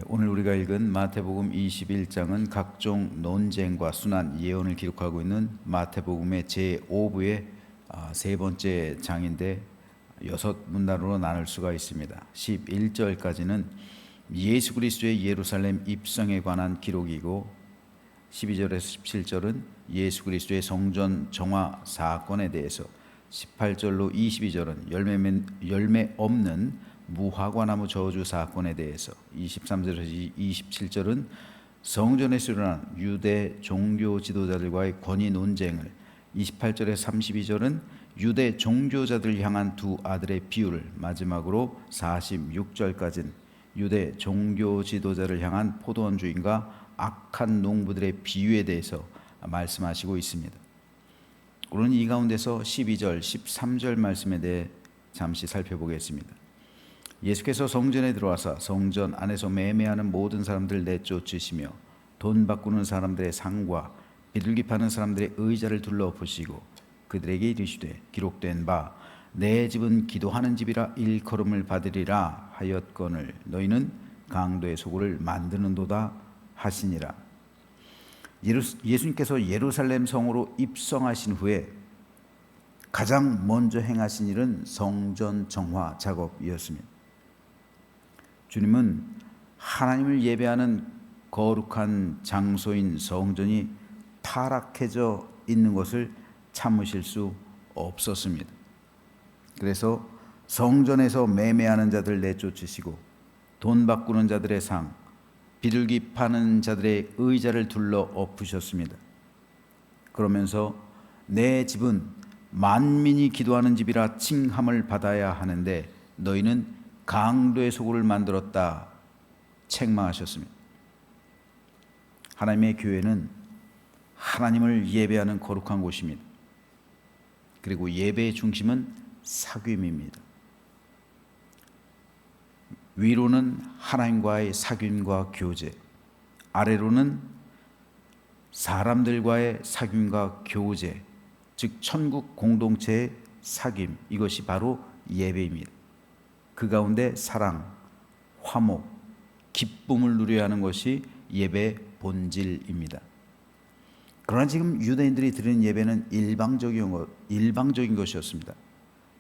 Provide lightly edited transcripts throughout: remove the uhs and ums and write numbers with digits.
오늘 우리가 읽은 마태복음 21장은 각종 논쟁과 순환 예언을 기록하고 있는 마태복음의 제5부의 세 번째 장인데 6문단으로 나눌 수가 있습니다. 11절까지는 예수 그리스도의 예루살렘 입성에 관한 기록이고 12절에서 17절은 예수 그리스도의 성전 정화 사건에 대해서, 18절로 22절은 열매 없는 무화과나무 저주 사건에 대해서, 23절에서 27절은 성전에서 일어난 유대 종교 지도자들과의 권위 논쟁을, 28절에서 32절은 유대 종교자들을 향한 두 아들의 비유를, 마지막으로 46절까지는 유대 종교 지도자를 향한 포도원 주인과 악한 농부들의 비유에 대해서 말씀하시고 있습니다. 오늘 이 가운데서 12절, 13절 말씀에 대해 잠시 살펴보겠습니다. 예수께서 성전에 들어와서 성전 안에서 매매하는 모든 사람들을 내쫓으시며 돈 바꾸는 사람들의 상과 비둘기 파는 사람들의 의자를 둘러엎으시고 그들에게 이르시되 기록된 바 내 집은 기도하는 집이라 일컬음을 받으리라 하였거늘 너희는 강도의 소굴을 만드는도다 하시니라. 예수님께서 예루살렘 성으로 입성하신 후에 가장 먼저 행하신 일은 성전 정화 작업이었습니다. 주님은 하나님을 예배하는 거룩한 장소인 성전이 타락해져 있는 것을 참으실 수 없었습니다. 그래서 성전에서 매매하는 자들 내쫓으시고 돈 바꾸는 자들의 상, 비둘기 파는 자들의 의자를 둘러 엎으셨습니다. 그러면서 내 집은 만민이 기도하는 집이라 칭함을 받아야 하는데 너희는 강도의 소굴을 만들었다 책망하셨습니다. 하나님의 교회는 하나님을 예배하는 거룩한 곳입니다. 그리고 예배의 중심은 사귐입니다. 위로는 하나님과의 사귐과 교제, 아래로는 사람들과의 사귐과 교제, 즉 천국 공동체의 사귐, 이것이 바로 예배입니다. 그 가운데 사랑, 화목, 기쁨을 누려야 하는 것이 예배의 본질입니다. 그러나 지금 유대인들이 드리는 예배는 일방적인 것이었습니다.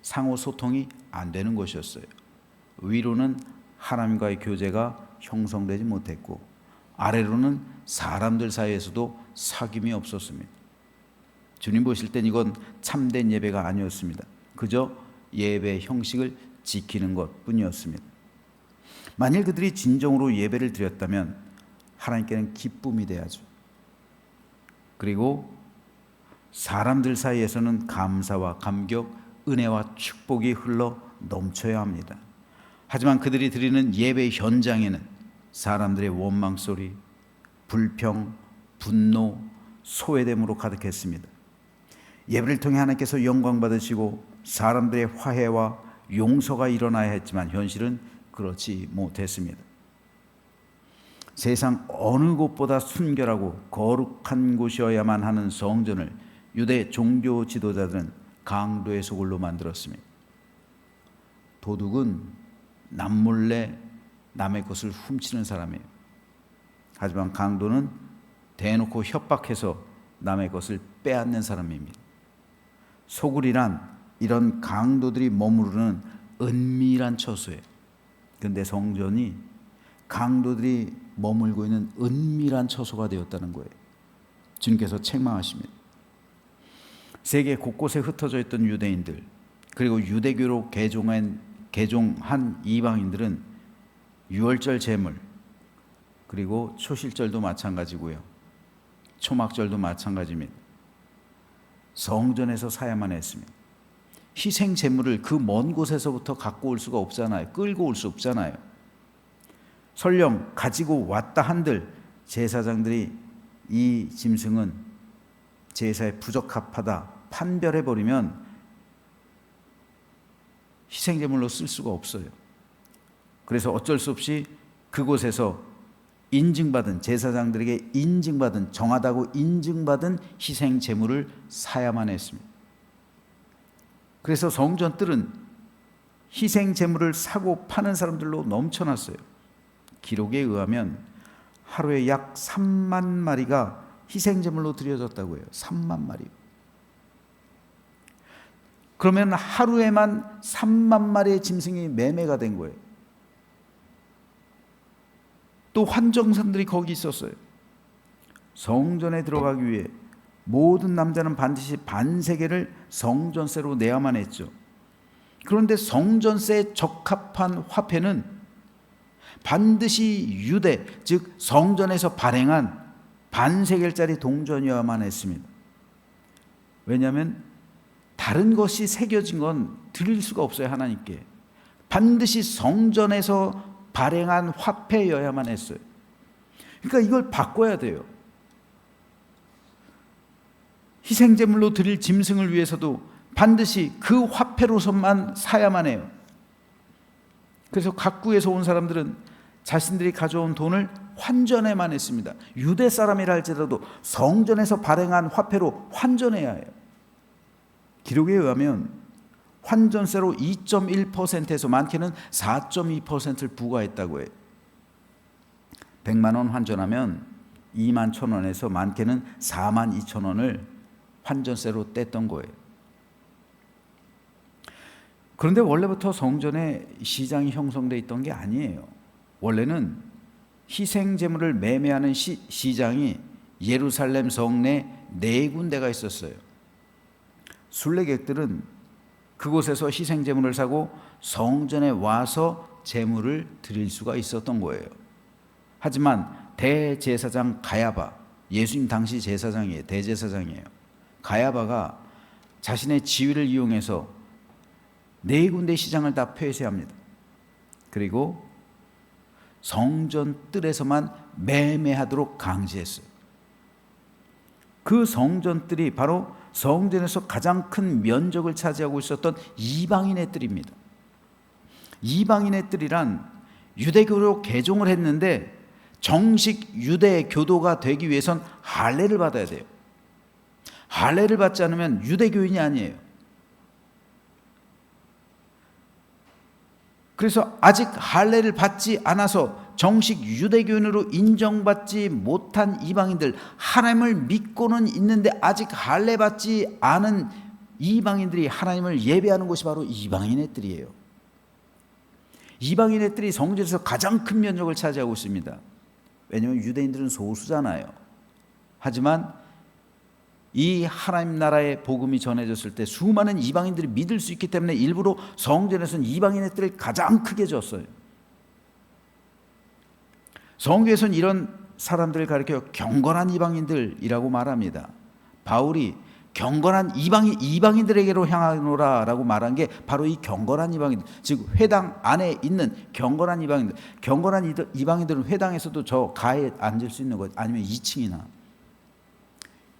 상호 소통이 안 되는 것이었어요. 위로는 하나님과의 교제가 형성되지 못했고 아래로는 사람들 사이에서도 사귐이 없었습니다. 주님 보실 땐 이건 참된 예배가 아니었습니다. 그저 예배의 형식을 지키는 것뿐이었습니다. 만일 그들이 진정으로 예배를 드렸다면 하나님께는 기쁨이 돼야죠. 그리고 사람들 사이에서는 감사와 감격, 은혜와 축복이 흘러 넘쳐야 합니다. 하지만 그들이 드리는 예배 현장에는 사람들의 원망 소리, 불평, 분노, 소외됨으로 가득했습니다. 예배를 통해 하나님께서 영광 받으시고 사람들의 화해와 용서가 일어나야 했지만 현실은 그렇지 못했습니다. 세상 어느 곳보다 순결하고 거룩한 곳이어야만 하는 성전을 유대 종교 지도자들은 강도의 소굴로 만들었습니다. 도둑은 남몰래 남의 것을 훔치는 사람이에요. 하지만 강도는 대놓고 협박해서 남의 것을 빼앗는 사람입니다. 소굴이란 이런 강도들이 머무르는 은밀한 처소예요. 그런데 성전이 강도들이 머물고 있는 은밀한 처소가 되었다는 거예요. 주님께서 책망하십니다. 세계 곳곳에 흩어져 있던 유대인들, 그리고 유대교로 개종한 이방인들은 유월절 제물, 그리고 초실절도 마찬가지고요, 초막절도 마찬가지입니다. 성전에서 사야만 했습니다. 희생 제물을 그 먼 곳에서부터 갖고 올 수가 없잖아요. 끌고 올 수 없잖아요. 설령 가지고 왔다 한들 제사장들이 이 짐승은 제사에 부적합하다 판별해버리면 희생제물로 쓸 수가 없어요. 그래서 어쩔 수 없이 그곳에서 인증받은, 제사장들에게 인증받은, 정하다고 인증받은 희생제물을 사야만 했습니다. 그래서 성전 뜰은 희생제물을 사고 파는 사람들로 넘쳐났어요. 기록에 의하면 하루에 약 3만 마리가 희생제물로 드려졌다고 해요. 3만 마리. 그러면 하루에만 3만 마리의 짐승이 매매가 된 거예요. 또 환정사들이 거기 있었어요. 성전에 들어가기 위해 모든 남자는 반드시 반세겔을 성전세로 내야만 했죠. 그런데 성전세에 적합한 화폐는 반드시 유대, 즉 성전에서 발행한 반세겔짜리 동전이어야만 했습니다. 왜냐하면 다른 것이 새겨진 건 드릴 수가 없어요. 하나님께 반드시 성전에서 발행한 화폐여야만 했어요. 그러니까 이걸 바꿔야 돼요. 희생제물로 드릴 짐승을 위해서도 반드시 그 화폐로서만 사야만 해요. 그래서 각국에서 온 사람들은 자신들이 가져온 돈을 환전해만 했습니다. 유대 사람이라 할지라도 성전에서 발행한 화폐로 환전해야 해요. 기록에 의하면 환전세로 2.1%에서 많게는 4.2%를 부과했다고 해요. 100만 원 환전하면 2만 1,000원에서 많게는 4만 2천 원을 환전세로 뗐던 거예요. 그런데 원래부터 성전에 시장이 형성되어 있던 게 아니에요. 원래는 희생제물을 매매하는 시장이 예루살렘 성내 4군데가 있었어요. 순례객들은 그곳에서 희생제물을 사고 성전에 와서 제물을 드릴 수가 있었던 거예요. 하지만 대제사장 가야바, 예수님 당시 제사장이에요. 대제사장이에요. 가야바가 자신의 지위를 이용해서 4군데 시장을 다 폐쇄합니다. 그리고 성전 뜰에서만 매매하도록 강제했어요. 그 성전뜰이 바로 성전에서 가장 큰 면적을 차지하고 있었던 이방인의 뜰입니다. 이방인의 뜰이란 유대교로 개종을 했는데 정식 유대 교도가 되기 위해선 할례를 받아야 돼요. 할례를 받지 않으면 유대교인이 아니에요. 그래서 아직 할례를 받지 않아서 정식 유대교인으로 인정받지 못한 이방인들, 하나님을 믿고는 있는데 아직 할례 받지 않은 이방인들이 하나님을 예배하는 곳이 바로 이방인의 뜰이에요. 이방인의 뜰이 성전에서 가장 큰 면적을 차지하고 있습니다. 왜냐하면 유대인들은 소수잖아요. 하지만 이 하나님 나라의 복음이 전해졌을 때 수많은 이방인들이 믿을 수 있기 때문에 일부러 성전에서는 이방인의 뜰을 가장 크게 줬어요. 성경에서는 이런 사람들을 가리켜 경건한 이방인들이라고 말합니다. 바울이 경건한 이방인들에게로 향하노라 라고 말한 게 바로 이 경건한 이방인들, 즉 회당 안에 있는 경건한 이방인들. 경건한 이방인들은 회당에서도 저 가에 앉을 수 있는 것, 아니면 2층이나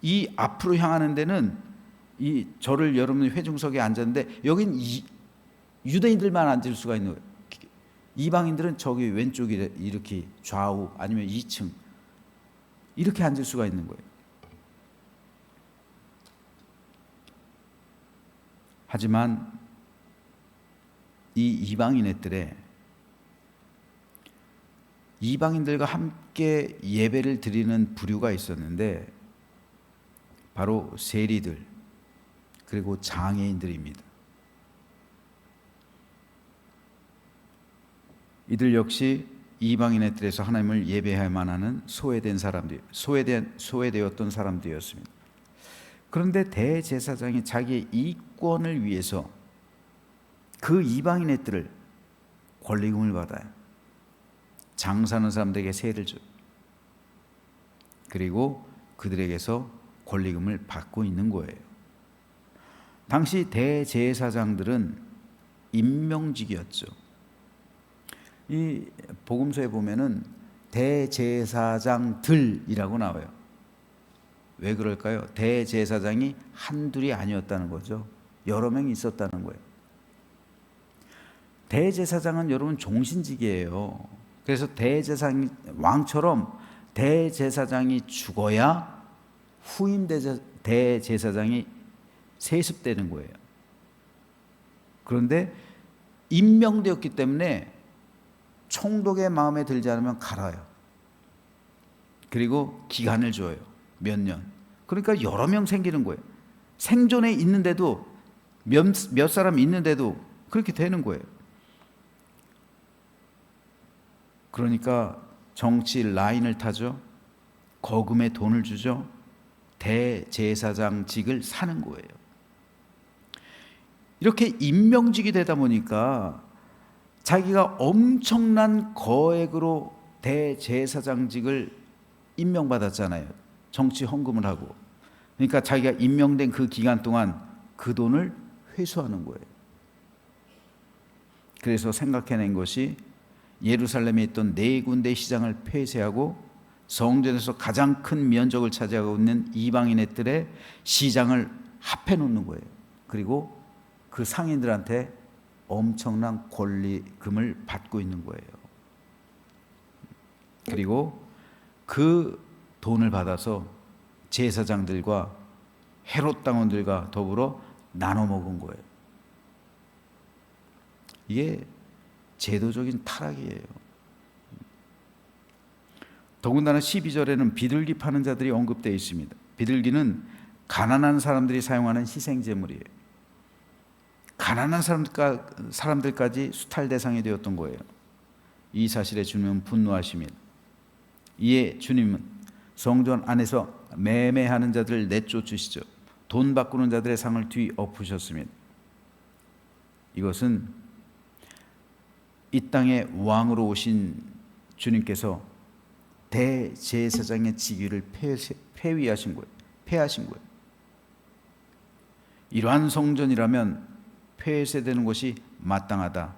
이 앞으로 향하는 데는 이 저를 여러분이 회중석에 앉았는데 여긴 유대인들만 앉을 수가 있는 거예요. 이방인들은 저기 왼쪽에 이렇게 좌우 아니면 2층 이렇게 앉을 수가 있는 거예요. 하지만 이 이방인의 뜰에 이방인들과 함께 예배를 드리는 부류가 있었는데 바로 세리들 그리고 장애인들입니다. 이들 역시 이방인의 뜰에서 하나님을 예배해야만 하는 소외되었던 사람들이었습니다. 그런데 대제사장이 자기의 이권을 위해서 그 이방인의 뜰을 권리금을 받아요. 장사하는 사람들에게 세를 줘요. 그리고 그들에게서 권리금을 받고 있는 거예요. 당시 대제사장들은 임명직이었죠. 이 복음서에 보면은 대제사장들이라고 나와요. 왜 그럴까요? 대제사장이 한둘이 아니었다는 거죠. 여러 명이 있었다는 거예요. 대제사장은 여러분 종신직이에요. 그래서 왕처럼 대제사장이 죽어야 후임 대제사장이 세습되는 거예요. 그런데 임명되었기 때문에 총독의 마음에 들지 않으면 갈아요. 그리고 기간을 줘요. 몇 년. 그러니까 여러 명 생기는 거예요. 생존에 있는데도 몇 사람 있는데도 그렇게 되는 거예요. 그러니까 정치 라인을 타죠. 거금의 돈을 주죠. 대제사장직을 사는 거예요. 이렇게 임명직이 되다 보니까 자기가 엄청난 거액으로 대제사장직을 임명받았잖아요. 정치 헌금을 하고. 그러니까 자기가 임명된 그 기간 동안 그 돈을 회수하는 거예요. 그래서 생각해낸 것이 예루살렘에 있던 4군데 시장을 폐쇄하고 성전에서 가장 큰 면적을 차지하고 있는 이방인의 뜰에 시장을 합해 놓는 거예요. 그리고 그 상인들한테 엄청난 권리금을 받고 있는 거예요. 그리고 그 돈을 받아서 제사장들과 헤롯 당원들과 더불어 나눠 먹은 거예요. 이게 제도적인 타락이에요. 더군다나 12절에는 비둘기 파는 자들이 언급되어 있습니다. 비둘기는 가난한 사람들이 사용하는 희생제물이에요. 가난한 사람들까지 수탈 대상이 되었던 거예요. 이 사실에 주님은 분노하십니다. 이에 주님은 성전 안에서 매매하는 자들을 내쫓으시죠. 돈 바꾸는 자들의 상을 뒤엎으셨습니다. 이것은 이 땅에 왕으로 오신 주님께서 대제사장의 직위를 폐하신 거예요. 이러한 성전이라면 폐쇄되는 것이 마땅하다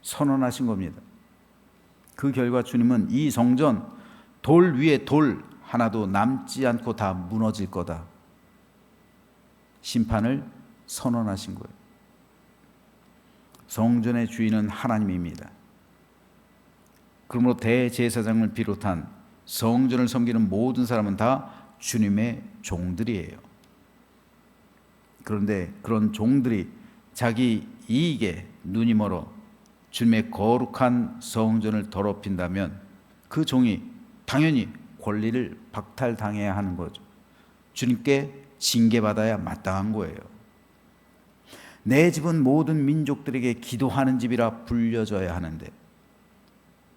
선언하신 겁니다. 그 결과 주님은 이 성전 돌 위에 돌 하나도 남지 않고 다 무너질 거다 심판을 선언하신 거예요. 성전의 주인은 하나님입니다. 그러므로 대제사장을 비롯한 성전을 섬기는 모든 사람은 다 주님의 종들이에요. 그런데 그런 종들이 자기 이익에 눈이 멀어 주님의 거룩한 성전을 더럽힌다면 그 종이 당연히 권리를 박탈당해야 하는 거죠. 주님께 징계받아야 마땅한 거예요. 내 집은 모든 민족들에게 기도하는 집이라 불려져야 하는데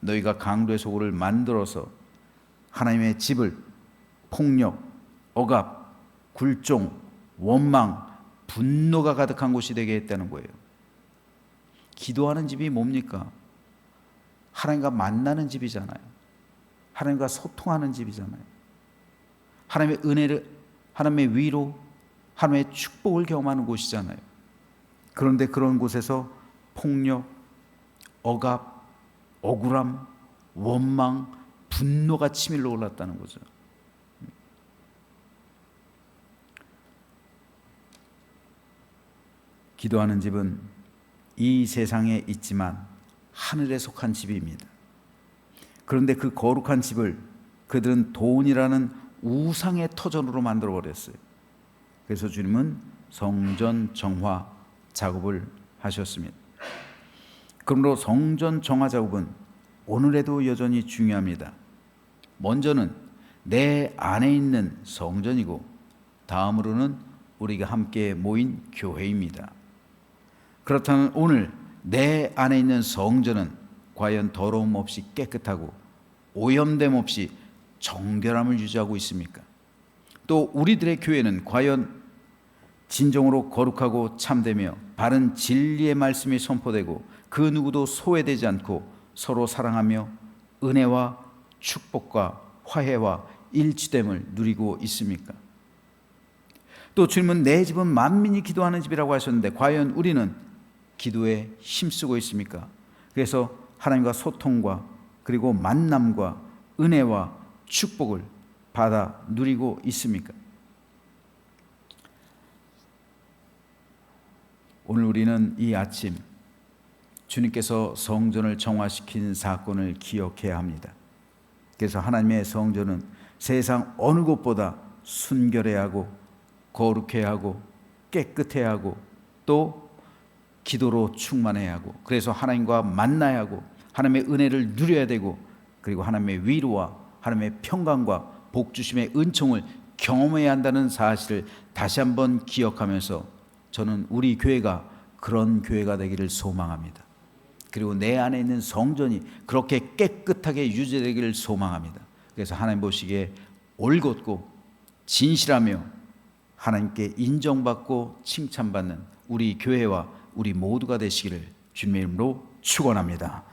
너희가 강도의 소굴을 만들어서 하나님의 집을 폭력, 억압, 굴종, 원망, 분노가 가득한 곳이 되게 했다는 거예요. 기도하는 집이 뭡니까? 하나님과 만나는 집이잖아요. 하나님과 소통하는 집이잖아요. 하나님의 은혜를, 하나님의 위로, 하나님의 축복을 경험하는 곳이잖아요. 그런데 그런 곳에서 폭력, 억압, 억울함, 원망, 분노가 치밀러 올랐다는 거죠. 기도하는 집은 이 세상에 있지만 하늘에 속한 집입니다. 그런데 그 거룩한 집을 그들은 돈이라는 우상의 터전으로 만들어 버렸어요. 그래서 주님은 성전 정화 작업을 하셨습니다. 그러므로 성전 정화 작업은 오늘에도 여전히 중요합니다. 먼저는 내 안에 있는 성전이고 다음으로는 우리가 함께 모인 교회입니다. 그렇다면 오늘 내 안에 있는 성전은 과연 더러움 없이 깨끗하고 오염됨 없이 정결함을 유지하고 있습니까? 또 우리들의 교회는 과연 진정으로 거룩하고 참되며 바른 진리의 말씀이 선포되고 그 누구도 소외되지 않고 서로 사랑하며 은혜와 축복과 화해와 일치됨을 누리고 있습니까? 또 주님은 내 집은 만민이 기도하는 집이라고 하셨는데 과연 우리는 기도에 힘쓰고 있습니까? 그래서 하나님과 소통과 그리고 만남과 은혜와 축복을 받아 누리고 있습니까? 오늘 우리는 이 아침 주님께서 성전을 정화시킨 사건을 기억해야 합니다. 그래서 하나님의 성전은 세상 어느 곳보다 순결해야 하고 거룩해야 하고 깨끗해야 하고 또 기도로 충만해야 하고 그래서 하나님과 만나야 하고 하나님의 은혜를 누려야 되고, 그리고 하나님의 위로와 하나님의 평강과 복주심의 은총을 경험해야 한다는 사실을 다시 한번 기억하면서 저는 우리 교회가 그런 교회가 되기를 소망합니다. 그리고 내 안에 있는 성전이 그렇게 깨끗하게 유지되기를 소망합니다. 그래서 하나님 보시기에 올곧고 진실하며 하나님께 인정받고 칭찬받는 우리 교회와 우리 모두가 되시기를 주님의 이름으로 축원합니다.